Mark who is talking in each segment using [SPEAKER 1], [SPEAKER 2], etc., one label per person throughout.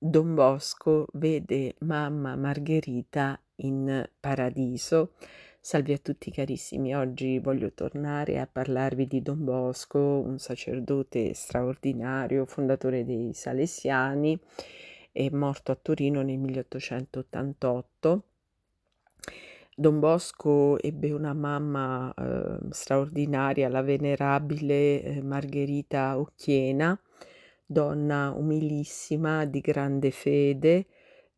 [SPEAKER 1] Don Bosco vede mamma Margherita in paradiso. Salve a tutti carissimi, oggi voglio tornare a parlarvi di Don Bosco, un sacerdote straordinario, fondatore dei Salesiani, è morto a Torino nel 1888. Don Bosco ebbe una mamma straordinaria, la venerabile Margherita Occhiena, donna umilissima, di grande fede,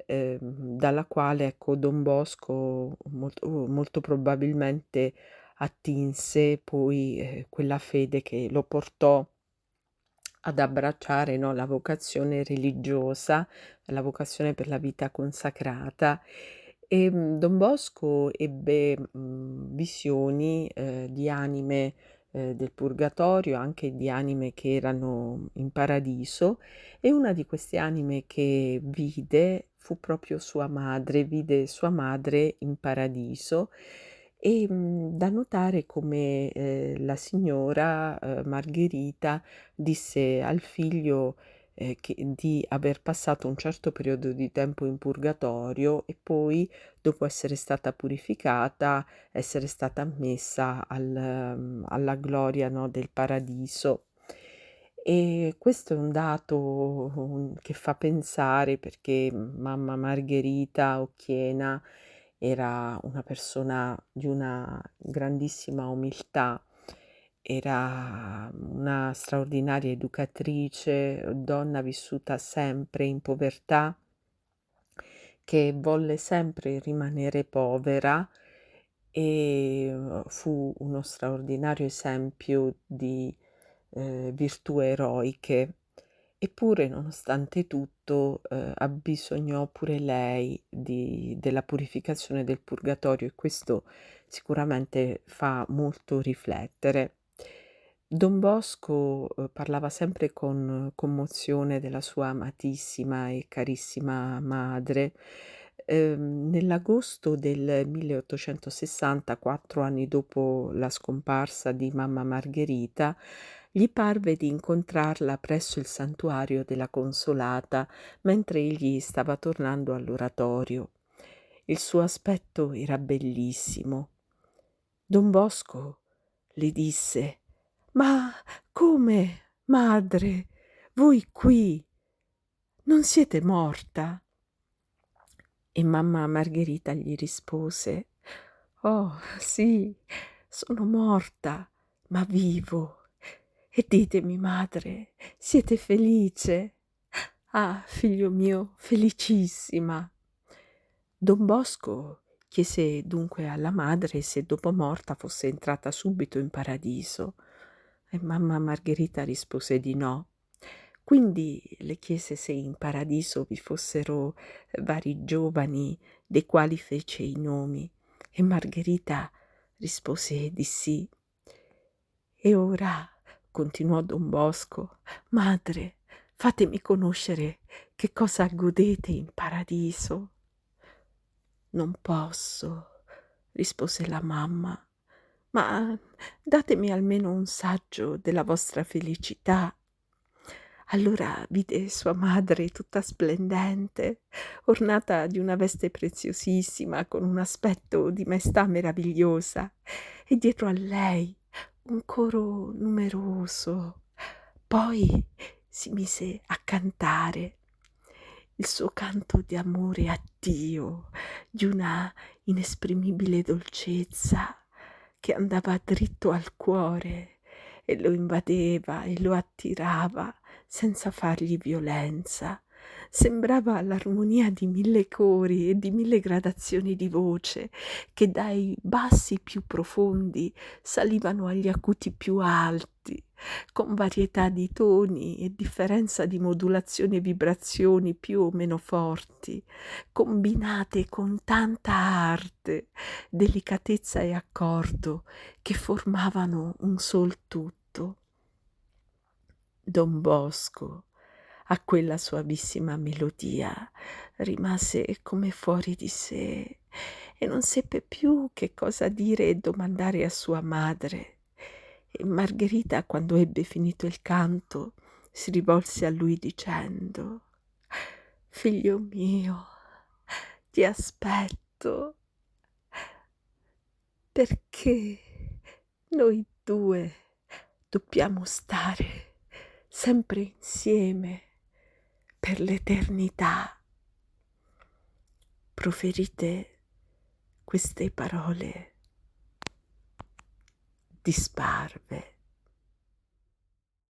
[SPEAKER 1] dalla quale, ecco, Don Bosco molto probabilmente attinse poi quella fede che lo portò ad abbracciare, no, la vocazione religiosa, la vocazione per la vita consacrata. Don Bosco ebbe, visioni, di anime, del purgatorio, anche di anime che erano in paradiso, e una di queste anime che vide fu proprio sua madre, vide sua madre in paradiso. Da notare come, la signora, Margherita disse al figlio, che di aver passato un certo periodo di tempo in purgatorio e poi, dopo essere stata purificata, essere stata ammessa alla gloria, no, del paradiso. E questo è un dato, che fa pensare perché mamma Margherita Occhiena era una persona di una grandissima umiltà, era una straordinaria educatrice, donna vissuta sempre in povertà, che volle sempre rimanere povera e, fu uno straordinario esempio di, virtù eroiche. Eppure, nonostante tutto, abbisognò pure lei della purificazione del purgatorio, e questo sicuramente fa molto riflettere. Don Bosco, parlava sempre con commozione della sua amatissima e carissima madre. Nell'agosto del 1860, 4 anni dopo la scomparsa di mamma Margherita, gli parve di incontrarla presso il santuario della Consolata, mentre egli stava tornando all'oratorio. Il suo aspetto era bellissimo. Don Bosco le disse: "Ma come, madre, voi qui? Non siete morta?" E mamma Margherita gli rispose: "Oh, sì, sono morta, ma vivo. E ditemi, madre, siete felice?" "Ah, figlio mio, felicissima." Don Bosco chiese dunque alla madre se dopo morta fosse entrata subito in paradiso, e mamma Margherita rispose di no. Quindi le chiese se in paradiso vi fossero vari giovani dei quali fece i nomi, e Margherita rispose di sì. "E ora", continuò Don Bosco, "madre, fatemi conoscere che cosa godete in paradiso." "Non posso", rispose la mamma, "ma datemi almeno un saggio della vostra felicità." Allora vide sua madre tutta splendente, ornata di una veste preziosissima, con un aspetto di maestà meravigliosa, e dietro a lei un coro numeroso. Poi si mise a cantare il suo canto di amore a Dio, di una inesprimibile dolcezza che andava dritto al cuore e lo invadeva e lo attirava senza fargli violenza. Sembrava l'armonia di 1000 cori e di 1000 gradazioni di voce che dai bassi più profondi salivano agli acuti più alti, con varietà di toni e differenza di modulazioni e vibrazioni più o meno forti, combinate con tanta arte, delicatezza e accordo che formavano un sol tutto. Don Bosco, a quella suavissima melodia, rimase come fuori di sé e non seppe più che cosa dire e domandare a sua madre. E Margherita, quando ebbe finito il canto, si rivolse a lui dicendo: figlio mio, ti aspetto perché noi due dobbiamo stare sempre insieme per l'eternità. Proferite queste parole disparve